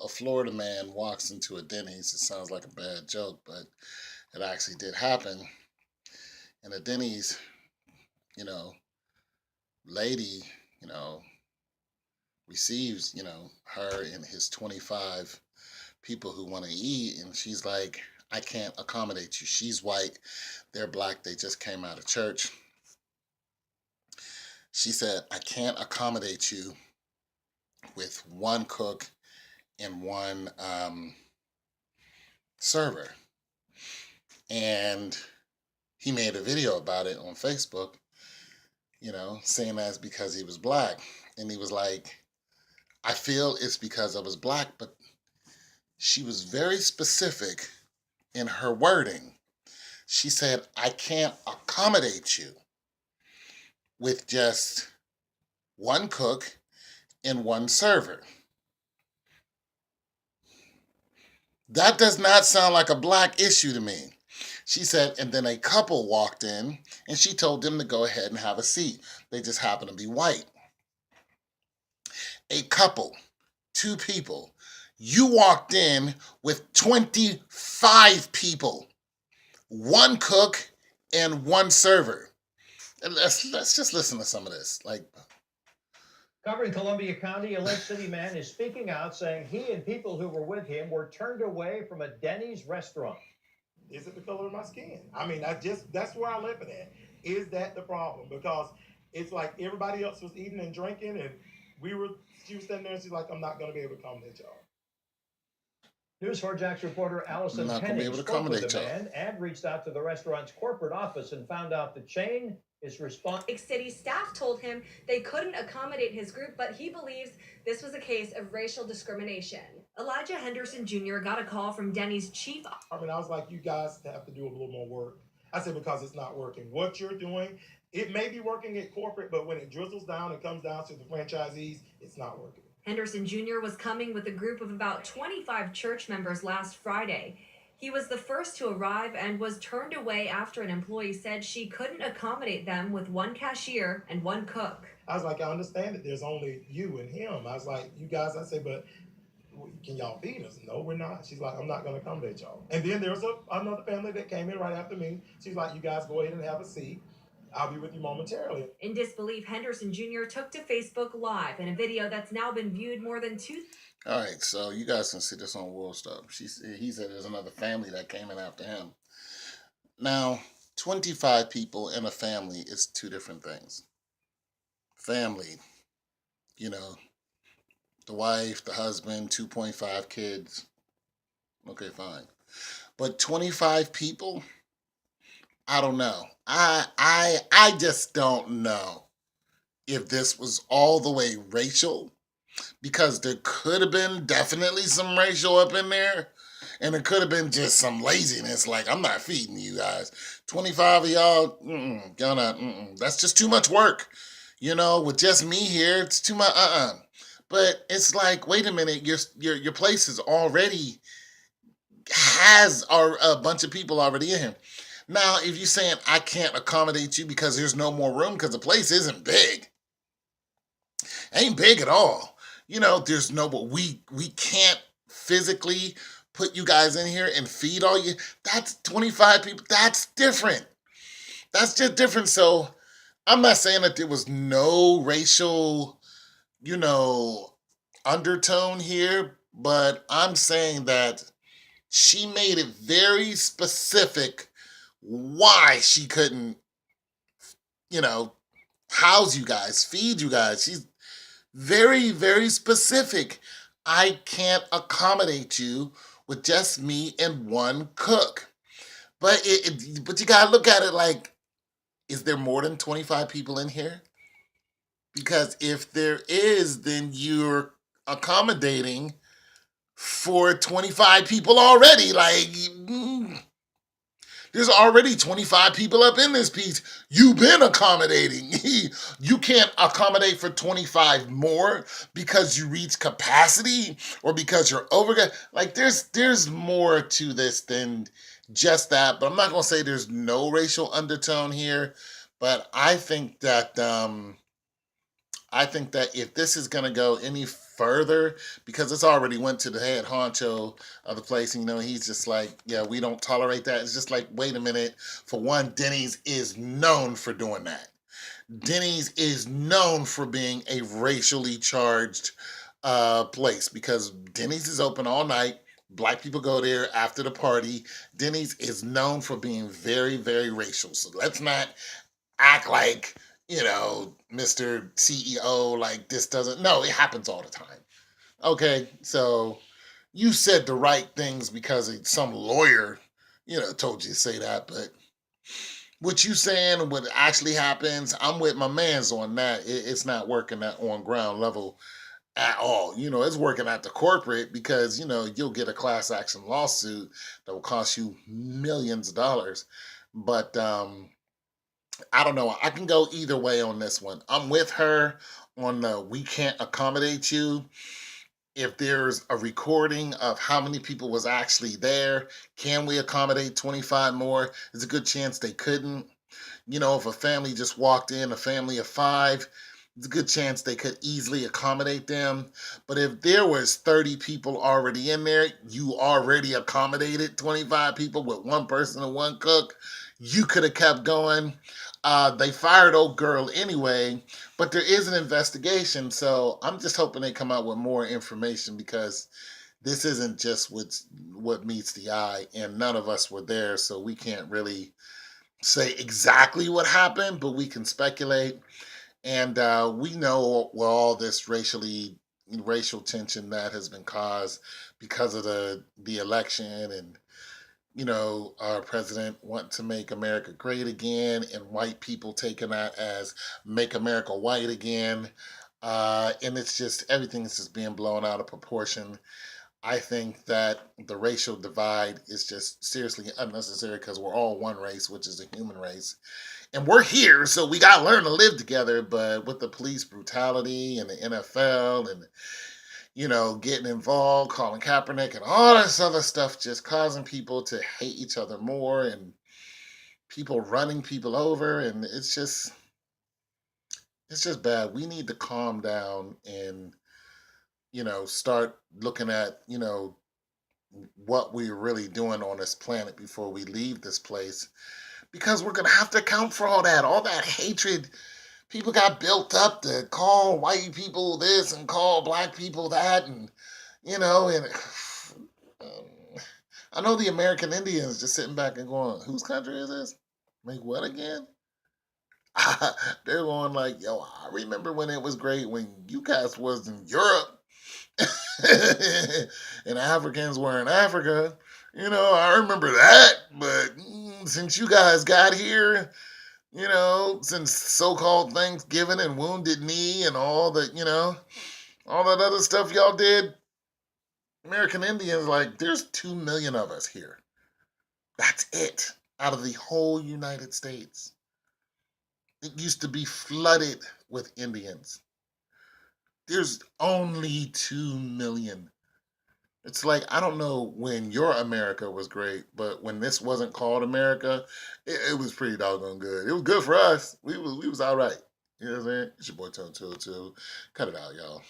A Florida man walks into a Denny's. It sounds like a bad joke, but it actually did happen. And a Denny's, you know, lady, you know, receives, her and his 25 people who want to eat. And she's like, I can't accommodate you. She's white. They're black. They just came out of church. She said, I can't accommodate you with one cook and one server. And he made a video about it on Facebook, saying that's because he was black. And he was like, I feel it's because I was black, but she was very specific in her wording. She said, I can't accommodate you with just one cook and one server. That does not sound like a black issue to me. She said, and then a couple walked in and she told them to go ahead and have a seat. They just happened to be white. A couple, two people. You walked in with 25 people, one cook and one server. And let's just listen to some of this. Covering Columbia County, a Lake City man is speaking out, saying he and people who were with him were turned away from a Denny's restaurant. Is it the color of my skin? I mean, that's where I live it at. Is that the problem? Because it's like everybody else was eating and drinking, and she was standing there and she's like, I'm not going to be able to accommodate y'all. News 4 Jax reporter Allison Penny spoke with the man and reached out to the restaurant's corporate office and found out the chain is responsible. City staff told him they couldn't accommodate his group, but he believes this was a case of racial discrimination. Elijah Henderson Jr. got a call from Denny's chief. I was like, you guys have to do a little more work. I said, because it's not working. What you're doing, it may be working at corporate, but when it drizzles down and comes down to the franchisees, it's not working. Henderson Jr. was coming with a group of about 25 church members last Friday. He was the first to arrive and was turned away after an employee said she couldn't accommodate them with one cashier and one cook. I was like, I understand that there's only you and him. I was like, you guys, I say, but can y'all feed us? No, we're not. She's like, I'm not going to accommodate y'all. And then there was another family that came in right after me. She's like, you guys go ahead and have a seat. I'll be with you momentarily. In disbelief, Henderson Jr. took to Facebook Live in a video that's now been viewed more than 2. All right, so you guys can see this on World Stuff. He said there's another family that came in after him. Now, 25 people in a family is two different things. Family, the wife, the husband, 2.5 kids. Okay, fine. But 25 people, I don't know. I just don't know if this was all the way racial, because there could have been definitely some racial up in there, and it could have been just some laziness. Like, I'm not feeding you guys. 25 of y'all, that's just too much work. With just me here, it's too much. But it's like, wait a minute, your place is already has a bunch of people already in here. Now, if you're saying I can't accommodate you because there's no more room because the place isn't big, ain't big at all. There's we can't physically put you guys in here and feed all you. That's 25 people. That's different. That's just different. So I'm not saying that there was no racial, undertone here, but I'm saying that she made it very specific why she couldn't, house you guys, feed you guys. She's very, very specific. I can't accommodate you with just me and one cook. But but you gotta look at it like, is there more than 25 people in here? Because if there is, then you're accommodating for 25 people already. Like, there's already 25 people up in this piece. You've been accommodating. You can't accommodate for 25 more because you reach capacity or because you're over. Like, there's more to this than just that. But I'm not going to say there's no racial undertone here. But I think that if this is going to go any further because it's already went to the head honcho of the place. You know, he's just like, yeah, we don't tolerate that. It's just like, wait a minute. For one, Denny's is known for doing that. Denny's is known for being a racially charged place because Denny's is open all night. Black people go there after the party. Denny's is known for being very, very racial. So let's not act like, you know, Mr. CEO, like this doesn't. No, it happens all the time. Okay, so you said the right things because some lawyer, you know, told you to say that, but what you saying and what actually happens, I'm with my mans on that. It's not working at on ground level at all. You know, it's working at the corporate because, you know, you'll get a class action lawsuit that will cost you millions of dollars. But I don't know. I can go either way on this one. I'm with her on the we can't accommodate you. If there's a recording of how many people was actually there, can we accommodate 25 more? There's a good chance they couldn't. You know, if a family just walked in, a family of 5, there's a good chance they could easily accommodate them. But if there was 30 people already in there, you already accommodated 25 people with one person and one cook, you could have kept going. They fired old girl anyway, but there is an investigation. So I'm just hoping they come out with more information because this isn't just what meets the eye, and none of us were there, so we can't really say exactly what happened, but we can speculate. And we know well all this racial tension that has been caused because of the election and you know our president wanting to make America great again and white people taking that as make America white again. And it's just everything is just being blown out of proportion. I think that the racial divide is just seriously unnecessary because we're all one race, which is the human race. And we're here, so we got to learn to live together. But with the police brutality and the NFL and, you know, getting involved, Colin Kaepernick and all this other stuff, just causing people to hate each other more and people running people over. And it's just bad. We need to calm down and, you know, start looking at, you know, what we're really doing on this planet before we leave this place because we're going to have to account for all that hatred people got built up to call white people this and call black people that and you know and I know the American Indians just sitting back and going, whose country is this? Make what again? They're going like, yo, I remember when it was great when you guys was in Europe and Africans were in Africa. You know, I remember that. But since you guys got here, you know, since so-called Thanksgiving and Wounded Knee and all that, you know, all that other stuff y'all did, American Indians, like, there's 2 million of us here. That's it. Out of the whole United States. It used to be flooded with Indians. There's only 2 million. It's like, I don't know when your America was great, but when this wasn't called America, it was pretty doggone good. It was good for us. We was all right. You know what I'm saying? It's your boy Tone 202. Cut it out, y'all.